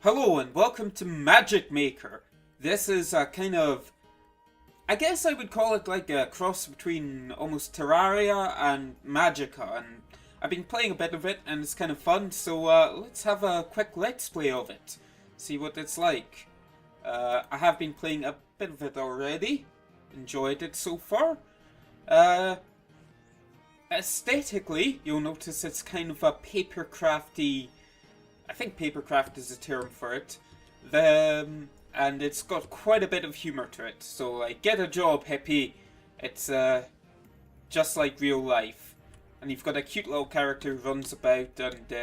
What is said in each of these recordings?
Hello and welcome to Magicmaker. This is a kind of, I guess I would call it like a cross between almost Terraria and Magicka, and I've been playing a bit of it and it's kind of fun, so let's have a quick let's play of it. See what it's like. I have been playing a bit of it already, enjoyed it so far. Aesthetically, you'll notice it's kind of a papercrafty, I think papercraft is the term for it. And it's got quite a bit of humor to it. So, like, get a job, hippie. It's just like real life. And you've got a cute little character who runs about and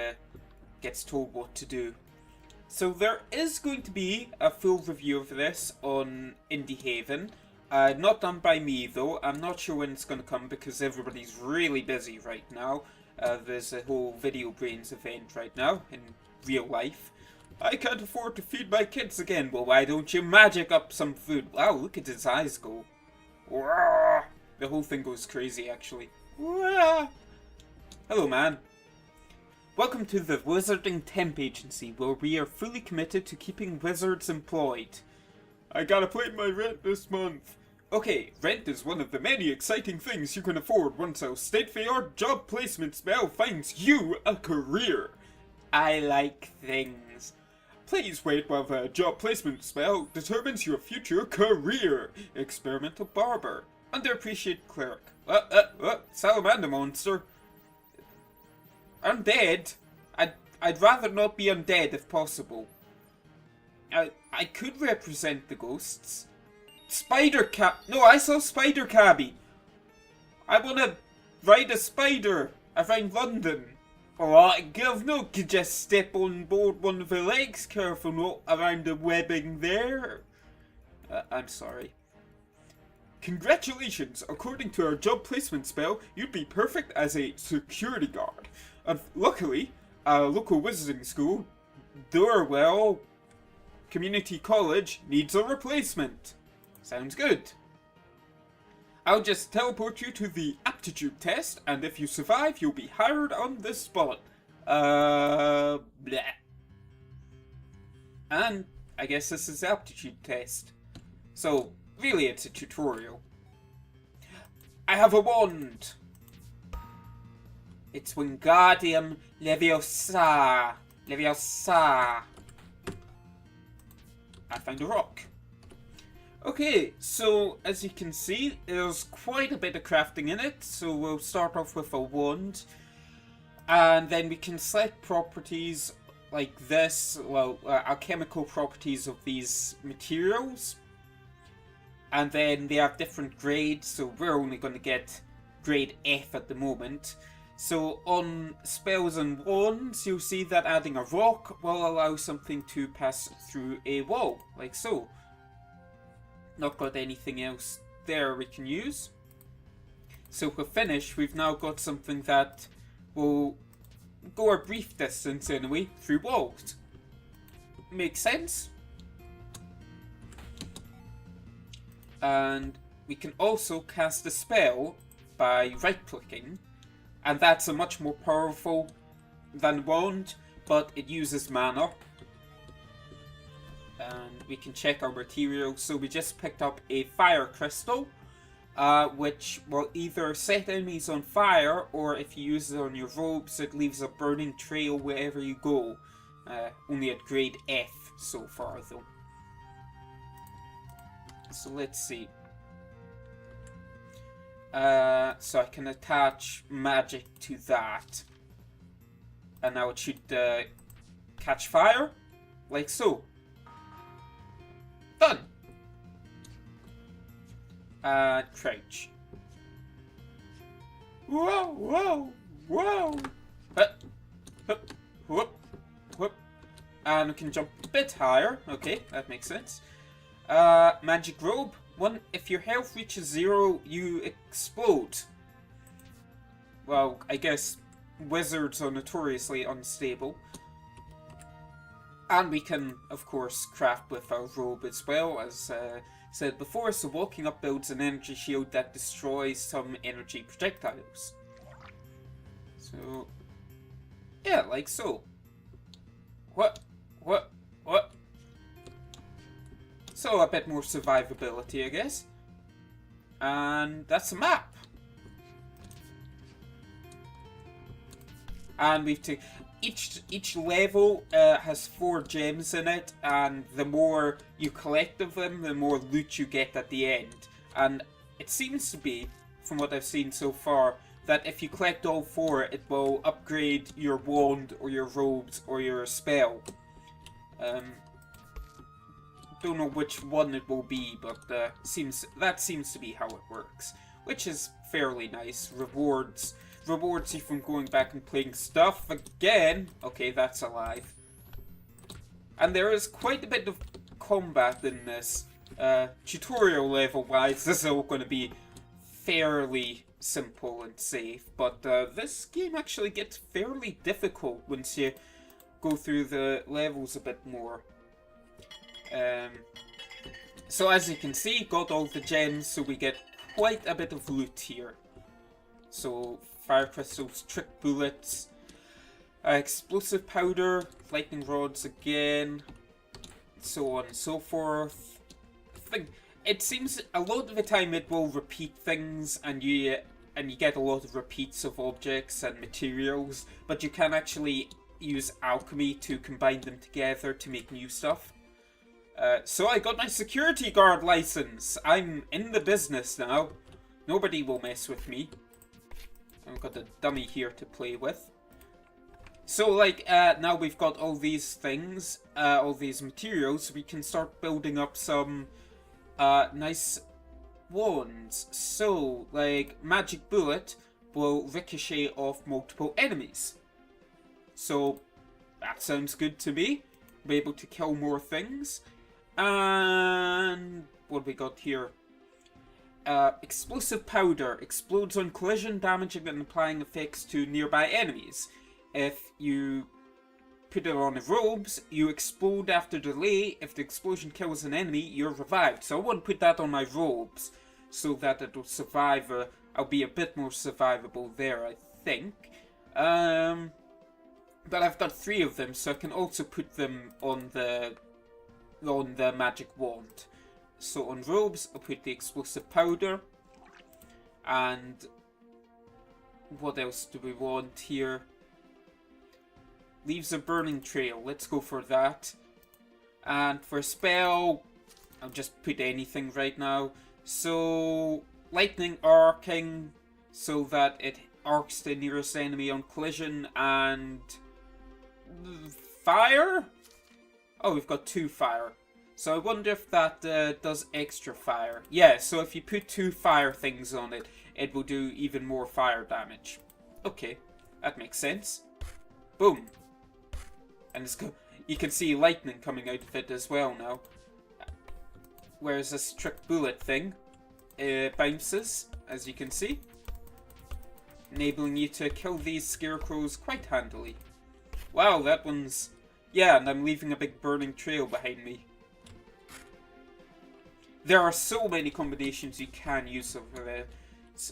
gets told what to do. So there is going to be a full review of this on Indie Haven. Not done by me though. I'm not sure when it's going to come because everybody's really busy right now. There's a whole Video Brains event right now in real life. I can't afford to feed my kids again. Well, why don't you magic up some food? Wow, look at his eyes go. The whole thing goes crazy, actually. Hello, man. Welcome to the Wizarding Temp Agency, where we are fully committed to keeping wizards employed. I gotta pay my rent this month. Okay, rent is one of the many exciting things you can afford once our state-of-the-art job placement spell finds you a career. I like things. Please wait while the job placement spell determines your future career. Experimental barber. Underappreciated cleric. Salamander monster. Undead? I'd rather not be undead if possible. I could represent the ghosts. No, I saw Spider Cabby. I wanna ride a spider around London. Alright, governor, could just step on board one of the legs. Careful not around the webbing there. I'm sorry. Congratulations! According to our job placement spell, you'd be perfect as a security guard. Luckily, our local wizarding school, Durwell Community College, needs a replacement. Sounds good. I'll just teleport you to the aptitude test, and if you survive, you'll be hired on the spot. Bleh. And I guess this is the aptitude test. So, really it's a tutorial. I have a wand! It's Wingardium Leviosa. Leviosa. I found a rock. Okay, so as you can see, there's quite a bit of crafting in it. So we'll start off with a wand. And then we can select properties like this, well, alchemical properties of these materials. And then they have different grades, so we're only going to get grade F at the moment. So on spells and wands, you'll see that adding a rock will allow something to pass through a wall, like so. Not got anything else there we can use. So for finish, we've now got something that will go a brief distance anyway through walls. Makes sense? And we can also cast a spell by right-clicking, and that's a much more powerful than wand, but it uses mana. And we can check our materials. So we just picked up a fire crystal, which will either set enemies on fire, or if you use it on your robes, it leaves a burning trail wherever you go. Only at grade F so far though. So let's see. So I can attach magic to that. And now it should catch fire, like so. Done! Crouch. Whoa, whoa, whoa! Whoop, whoop, whoop. And we can jump a bit higher. Okay, that makes sense. Magic robe. If your health reaches 0, you explode. Well, I guess wizards are notoriously unstable. And we can, of course, craft with our robe as well, as said before. So walking up builds an energy shield that destroys some energy projectiles. So, yeah, like so. What? So a bit more survivability, I guess. And that's a map. And we've taken each level has 4 gems in it, and the more you collect of them, the more loot you get at the end. And it seems to be, from what I've seen so far, that if you collect all 4, it will upgrade your wand or your robes or your spell. Don't know which one it will be, but that seems to be how it works, which is fairly nice. Rewards you from going back and playing stuff again. Okay, that's alive. And there is quite a bit of combat in this. Tutorial level wise, this is all going to be fairly simple and safe, but this game actually gets fairly difficult once you go through the levels a bit more. So as you can see, got all the gems, so we get quite a bit of loot here. So fire crystals, trick bullets, explosive powder, lightning rods again, so on and so forth. It seems a lot of the time it will repeat things, and you get a lot of repeats of objects and materials, but you can actually use alchemy to combine them together to make new stuff. So I got my security guard license. I'm in the business now. Nobody will mess with me. I've got a dummy here to play with. So, like, now we've got all these things, all these materials, we can start building up some nice wands. So, like, Magic Bullet will ricochet off multiple enemies. So, that sounds good to me. Be able to kill more things. And what have we got here? Explosive powder explodes on collision, damaging and applying effects to nearby enemies. If you put it on the robes, you explode after delay. If the explosion kills an enemy, you're revived. So I want to put that on my robes so that it will survive. I'll be a bit more survivable there, I think. But I've got 3 of them, so I can also put them on the magic wand. So on robes, I'll put the explosive powder. And what else do we want here? Leaves a burning trail. Let's go for that. And for spell, I'll just put anything right now. So, lightning arcing, so that it arcs the nearest enemy on collision, and fire? Oh, we've got 2 fire. So I wonder if that does extra fire. Yeah, so if you put 2 fire things on it, it will do even more fire damage. Okay, that makes sense. Boom. And you can see lightning coming out of it as well now. Whereas this trick bullet thing bounces, as you can see. Enabling you to kill these scarecrows quite handily. Wow, that one's... Yeah, and I'm leaving a big burning trail behind me. There are so many combinations you can use over there.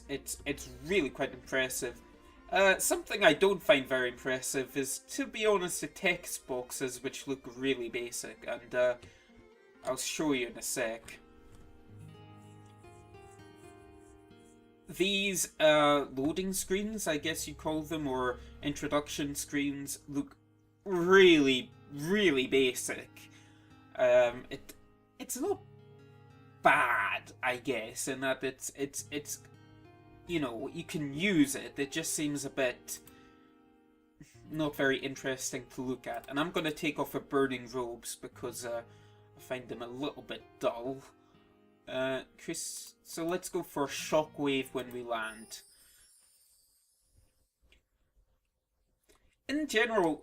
It's really quite impressive. Something I don't find very impressive is, to be honest, the text boxes, which look really basic, and I'll show you in a sec. These loading screens, I guess you call them, or introduction screens, look really, really basic. It's not bad, I guess, in that it's you know, you can use it. It just seems a bit not very interesting to look at. And I'm going to take off the burning robes because I find them a little bit dull. Chris, so let's go for shockwave when we land. In general,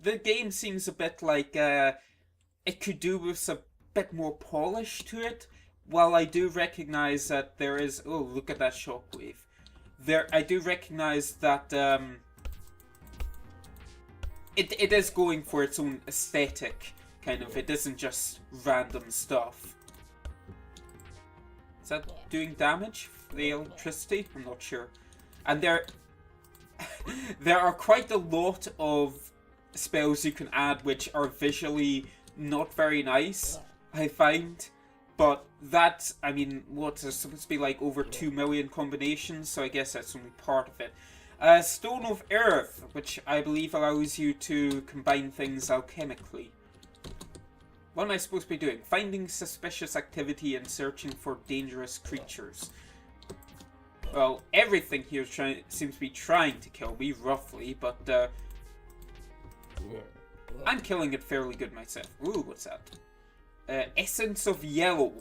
the game seems a bit like it could do with a bit more polish to it. While I do recognize that there is... Oh, look at that shockwave. I do recognize that it is going for its own aesthetic, kind of. It isn't just random stuff. Is that doing damage for the electricity? I'm not sure. And there are quite a lot of spells you can add which are visually not very nice, I find. But that, I mean, what's there supposed to be like over 2 million combinations, so I guess that's only part of it. Stone of Earth, which I believe allows you to combine things alchemically. What am I supposed to be doing? Finding suspicious activity and searching for dangerous creatures. Well, everything here seems to be trying to kill me, roughly, but I'm killing it fairly good myself. Ooh, what's that? Essence of Yellow.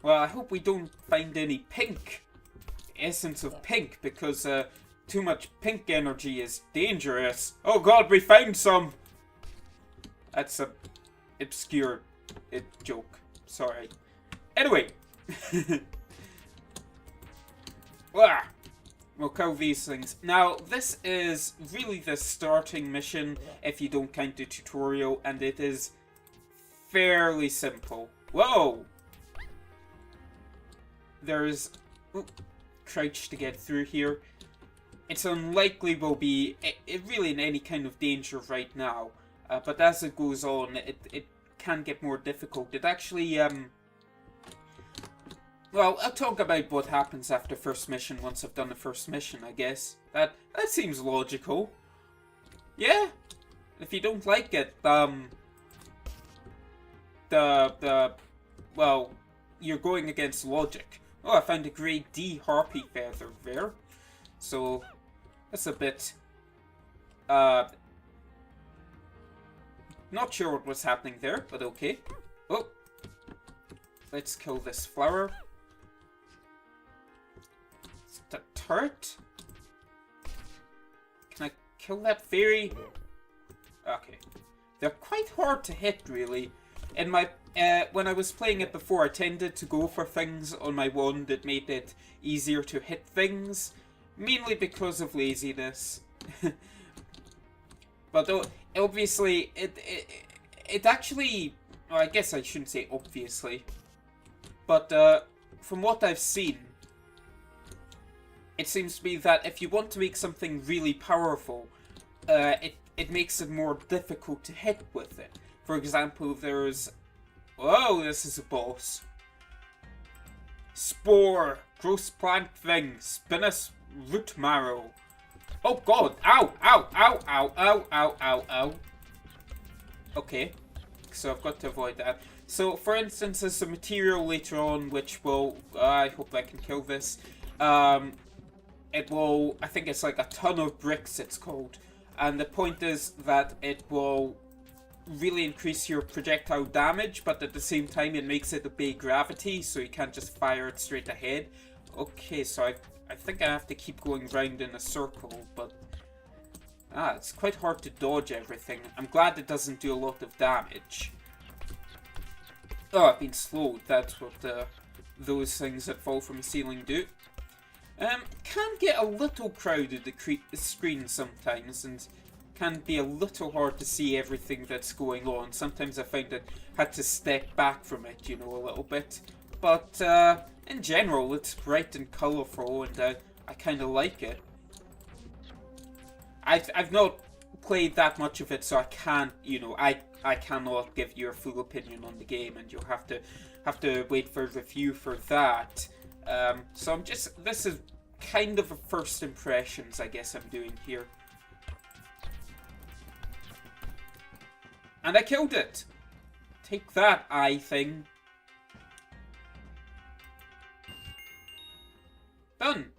Well, I hope we don't find any pink. Essence of Pink, because too much pink energy is dangerous. Oh god, we found some! That's a obscure joke. Sorry. Anyway. We'll kill these things. Now, this is really the starting mission, if you don't count the tutorial, and it is fairly simple. Whoa! There's... crouch to get through here. It's unlikely we'll be really in any kind of danger right now, but as it goes on, it can get more difficult. It actually, well, I'll talk about what happens after first mission once I've done the first mission, I guess. That seems logical. Yeah? If you don't like it, well, you're going against logic. Oh, I found a grade D harpy feather there. So, that's a bit, not sure what was happening there, but okay. Oh, let's kill this flower. Is it a turret? Can I kill that fairy? Okay. They're quite hard to hit, really. In my, when I was playing it before, I tended to go for things on my wand that made it easier to hit things. Mainly because of laziness. But obviously, it actually... Well, I guess I shouldn't say obviously. But from what I've seen, it seems to be that if you want to make something really powerful, it makes it more difficult to hit with it. For example, there's... Whoa, this is a boss. Spore. Gross plant thing. Spinous root marrow. Oh god. Ow, ow, ow, ow, ow, ow, ow, ow. Okay. So I've got to avoid that. So, for instance, there's a material later on which will... I hope I can kill this. It will... I think it's like a ton of bricks, it's called. And the point is that it will really increase your projectile damage, but at the same time it makes it obey gravity, so you can't just fire it straight ahead. Okay, so I think I have to keep going round in a circle, but... it's quite hard to dodge everything. I'm glad it doesn't do a lot of damage. Oh, I've been slowed. That's what those things that fall from the ceiling do. Can get a little crowded, the screen sometimes, and can be a little hard to see everything that's going on. Sometimes I find I had to step back from it, you know, a little bit. But in general, it's bright and colourful, and I kind of like it. I've not played that much of it, so I can't, you know, I cannot give you a full opinion on the game, and you'll have to wait for a review for that. So this is kind of a first impressions, I guess I'm doing here. And I killed it! Take that, eye thing. Done!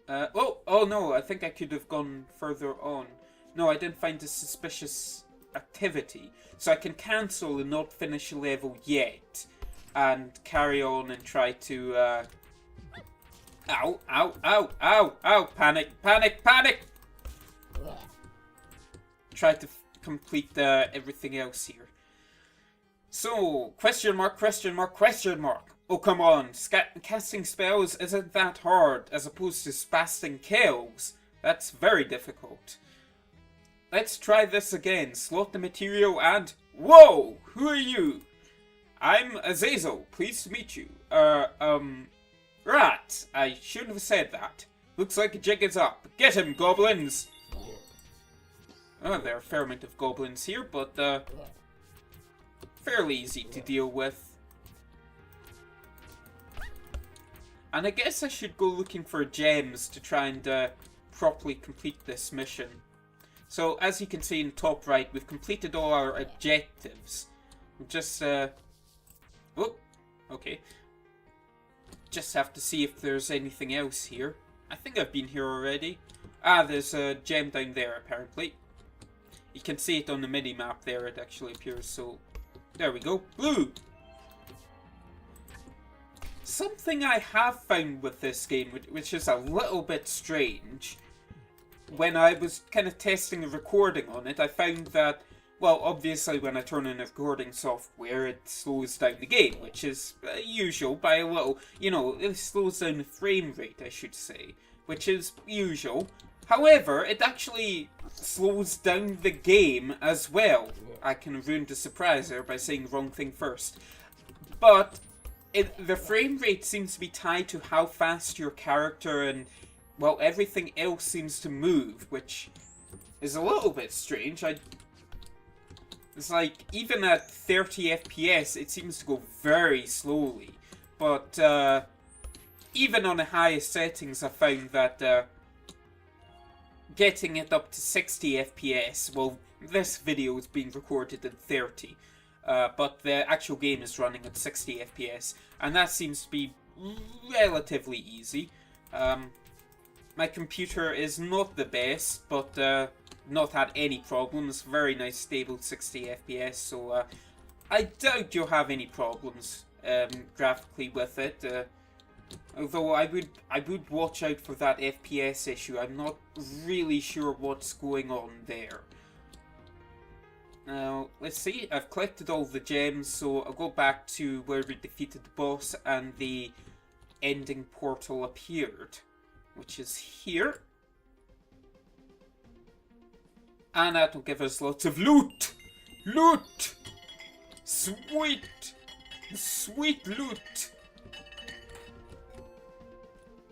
Oh no, I think I could have gone further on. No, I didn't find a suspicious activity. So I can cancel and not finish a level yet. And carry on and try to, Ow, ow, ow, ow, ow, panic, panic, panic! Try to complete everything else here. So, question mark, question mark, question mark. Oh, come on. Casting spells isn't that hard, as opposed to spasting kills. That's very difficult. Let's try this again. Slot the material and... Whoa! Who are you? I'm Azazel. Pleased to meet you. Rat. I shouldn't have said that. Looks like a jig is up. Get him, goblins! Oh, there are a fair amount of goblins here, but, fairly easy to deal with. And I guess I should go looking for gems to try and properly complete this mission. So, as you can see in the top right, we've completed all our objectives. Just, oh, okay. Just have to see if there's anything else here. I think I've been here already. Ah, there's a gem down there, apparently. You can see it on the mini-map there, it actually appears, so... There we go. Blue! Something I have found with this game, which is a little bit strange, when I was kind of testing the recording on it, I found that, well, obviously when I turn on the recording software, it slows down the game, which is usual by a little, you know, it slows down the frame rate, I should say, which is usual. However, it actually slows down the game as well. I can ruin the surprise there by saying the wrong thing first. But the frame rate seems to be tied to how fast your character and, well, everything else seems to move, which is a little bit strange. It's like, even at 30 FPS, it seems to go very slowly. But even on the highest settings, I found that getting it up to 60 FPS, well, this video is being recorded at 30. But the actual game is running at 60 FPS, and that seems to be relatively easy. My computer is not the best, but not had any problems. Very nice, stable 60 FPS, so I doubt you'll have any problems graphically with it. Although I would watch out for that FPS issue. I'm not really sure what's going on there. Now, let's see, I've collected all the gems, so I'll go back to where we defeated the boss and the ending portal appeared, which is here. And that'll give us lots of loot! Loot! Sweet! Sweet loot!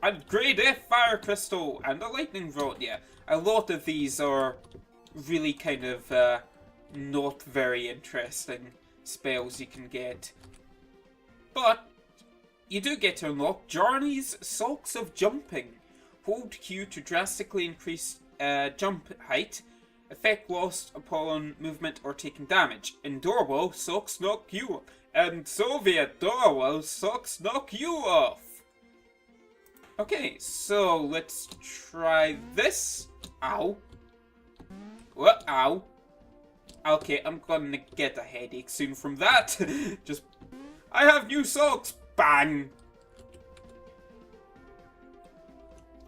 A grade F fire crystal and a lightning rod, yeah. A lot of these are really kind of, not very interesting spells you can get. But you do get to unlock Jarny's Socks of Jumping. Hold Q to drastically increase jump height. Effect lost upon movement or taking damage. In Dorwell, socks knock you off. And Soviet Dorwell, socks knock you off. Okay, so let's try this. Ow. What? Ow. Okay, I'm gonna get a headache soon from that. Just, I have new socks! Bang!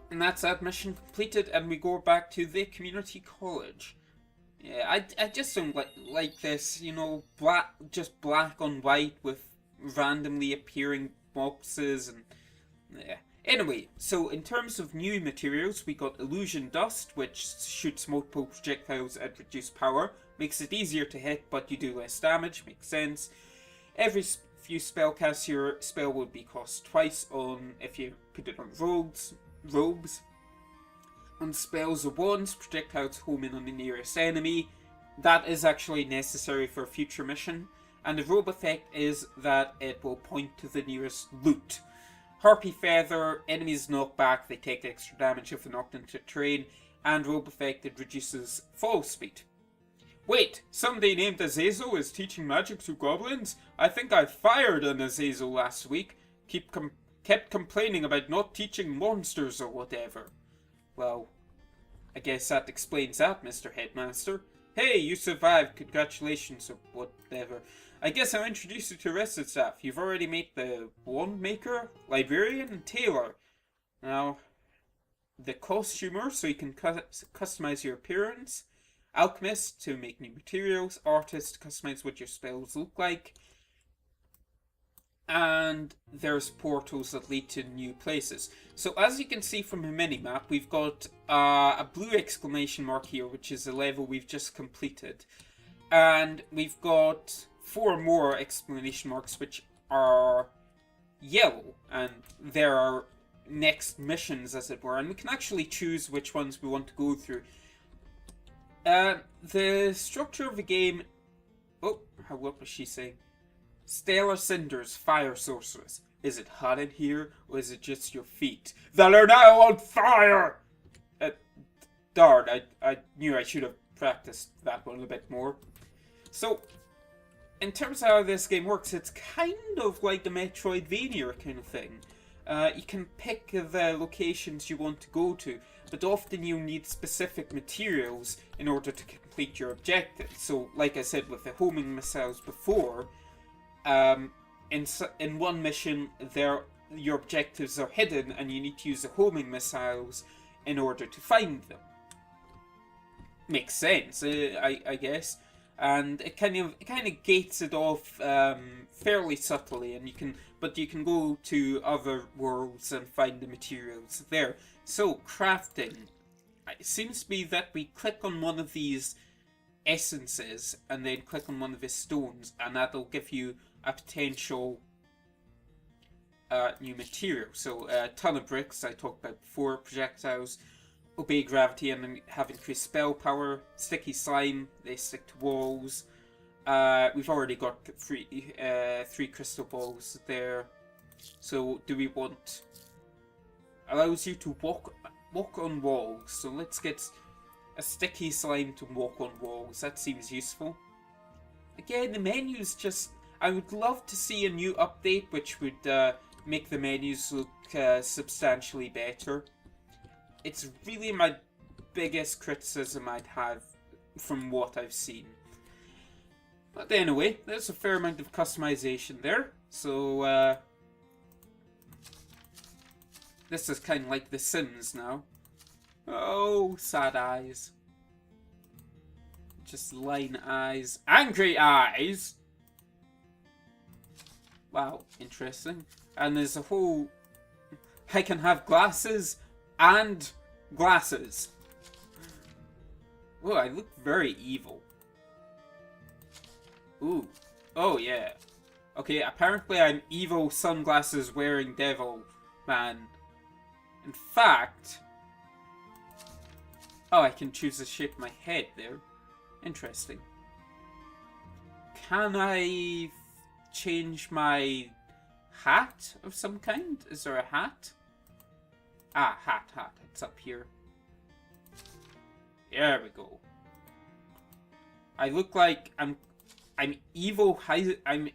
And that's that mission completed, and we go back to the community college. Yeah, I just don't like this, you know, just black on white with randomly appearing boxes and yeah. Anyway, so in terms of new materials, we got Illusion Dust, which shoots multiple projectiles at reduced power. Makes it easier to hit, but you do less damage. Makes sense. Every few spellcasts, your spell would be cost twice on if you put it on robes. On spells or wands, projectiles home in on the nearest enemy. That is actually necessary for a future mission. And the robe effect is that it will point to the nearest loot. Harpy Feather, enemies knock back, they take extra damage if they're knocked into terrain, and robe effect, it reduces fall speed. Wait, somebody named Azazel is teaching magic to goblins? I think I fired an Azazel last week. Kept complaining about not teaching monsters or whatever. Well, I guess that explains that, Mr. Headmaster. Hey, you survived, congratulations or whatever. I guess I'll introduce you to the rest of the staff. You've already met the wand maker, librarian, and tailor. Now, the costumer, so you can customize your appearance. Alchemist, to make new materials. Artist, to customize what your spells look like. And there's portals that lead to new places. So as you can see from the minimap, we've got a blue exclamation mark here, which is a level we've just completed. And we've got 4 more exclamation marks, which are yellow. And there are next missions, as it were. And we can actually choose which ones we want to go through. The structure of the game... Oh, what was she saying? Stellar cinders, fire sorceress. Is it hot in here, or is it just your feet that are now on fire? Darn, I knew I should have practiced that one a bit more. So, in terms of how this game works, it's kind of like the Metroidvania kind of thing. You can pick the locations you want to go to, but often you need specific materials in order to complete your objective. So, like I said with the homing missiles before, in one mission, your objectives are hidden, and you need to use the homing missiles in order to find them. Makes sense, I guess. And it kind of gates it off fairly subtly, and you can go to other worlds and find the materials there. So crafting, it seems to be that we click on one of these essences and then click on one of the stones, and that'll give you a potential new material. So a ton of bricks I talked about before, projectiles, obey gravity and have increased spell power, sticky slime, they stick to walls. We've already got three crystal balls there. So do we want... allows you to walk on walls. So let's get a sticky slime to walk on walls. That seems useful. Again, the menus just... I would love to see a new update which would make the menus look substantially better. It's really my biggest criticism I'd have from what I've seen. But anyway, there's a fair amount of customization there. So, this is kind of like The Sims now. Oh, sad eyes. Just line eyes. Angry eyes! Wow, interesting. And there's a whole... I can have glasses and glasses. Oh, I look very evil. Ooh. Oh, yeah. Okay, apparently I'm evil sunglasses wearing devil man. In fact... oh, I can choose to shape my head there. Interesting. Can I change my hat of some kind? Is there a hat? Ah, hat. It's up here. There we go. I look like I'm evil. I'm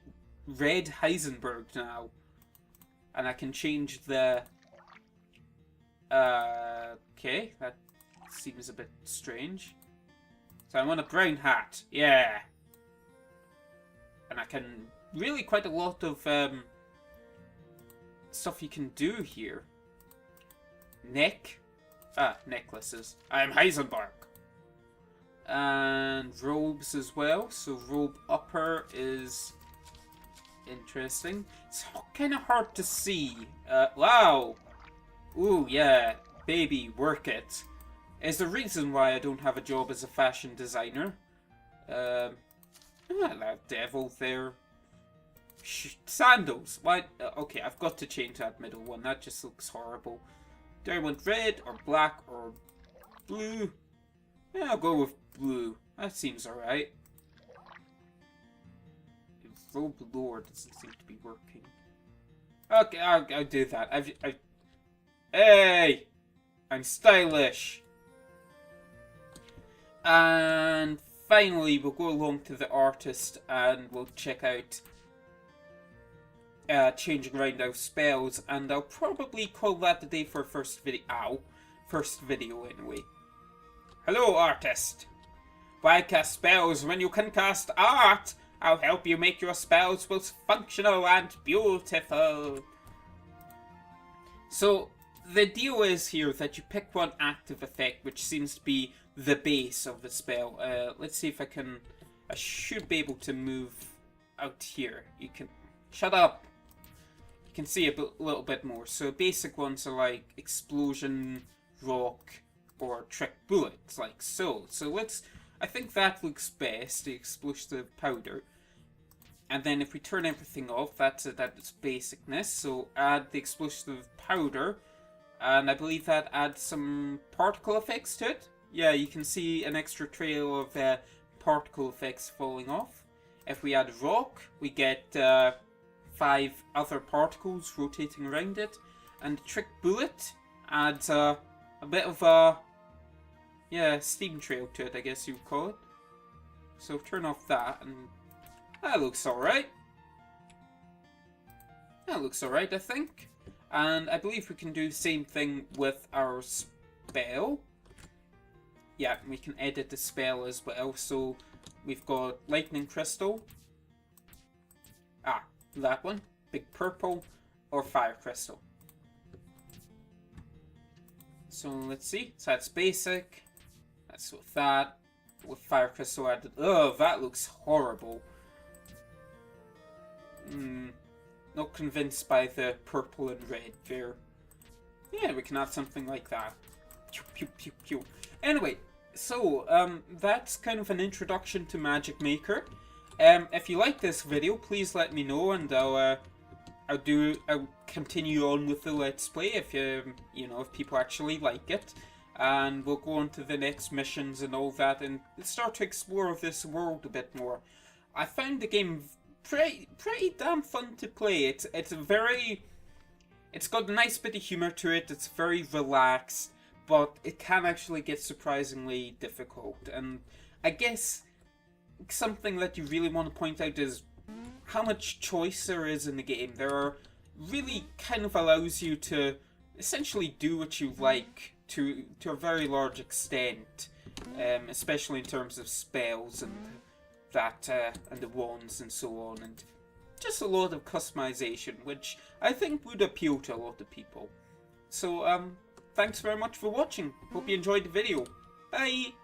Red Heisenberg now, and I can change the. Okay, that seems a bit strange. So I want a brown hat. Yeah. And I can really quite a lot of stuff you can do here. Necklaces. I'm Heisenberg. And robes as well. So robe upper is interesting. It's kind of hard to see. Wow. Ooh, yeah. Baby, work it. Is the reason why I don't have a job as a fashion designer. That devil there. Sandals. Why? Okay, I've got to change that middle one. That just looks horrible. Do I want red or black or blue? Yeah, I'll go with blue. That seems alright. Robe lower doesn't seem to be working. Okay, I'll do that. Hey! I'm stylish! And finally, we'll go along to the artist and we'll check out changing around our spells, and I'll probably call that the day for first video. Ow. First video, anyway. Hello, artist. Why cast spells when you can cast art? I'll help you make your spells both functional and beautiful. So, the deal is here that you pick one active effect, which seems to be the base of the spell. Let's see if I can... I should be able to move out here. You can... Shut up! You can see a little bit more. So basic ones are like explosion, rock, or trick bullets, like so. So let's... I think that looks best, the explosive powder. And then if we turn everything off, that's basicness. So add the explosive powder. And I believe that adds some particle effects to it. Yeah, you can see an extra trail of particle effects falling off. If we add rock, we get 5 other particles rotating around it. And trick bullet adds a bit of a steam trail to it, I guess you'd call it. So turn off that, and that looks alright. That looks alright, I think. And I believe we can do the same thing with our spell. Yeah, we can edit the spell as well. So we've got lightning crystal. That one. Big purple. Or fire crystal. So let's see. So that's basic. That's with that. With fire crystal added. Oh, that looks horrible. Not convinced by the purple and red there. Yeah, we can add something like that. Pew, pew, pew, pew. Anyway, so that's kind of an introduction to Magicmaker. If you like this video, please let me know, and I'll continue on with the Let's Play if if people actually like it, and we'll go on to the next missions and all that, and start to explore this world a bit more. I found the game pretty damn fun to play. It's got a nice bit of humor to it. It's very relaxed, but it can actually get surprisingly difficult. And I guess something that you really want to point out is how much choice there is in the game. There are really kind of allows you to essentially do what you like to a very large extent, especially in terms of spells and that and the wands and so on, and just a lot of customization, which I think would appeal to a lot of people. So thanks very much for watching. Hope you enjoyed the video. Bye!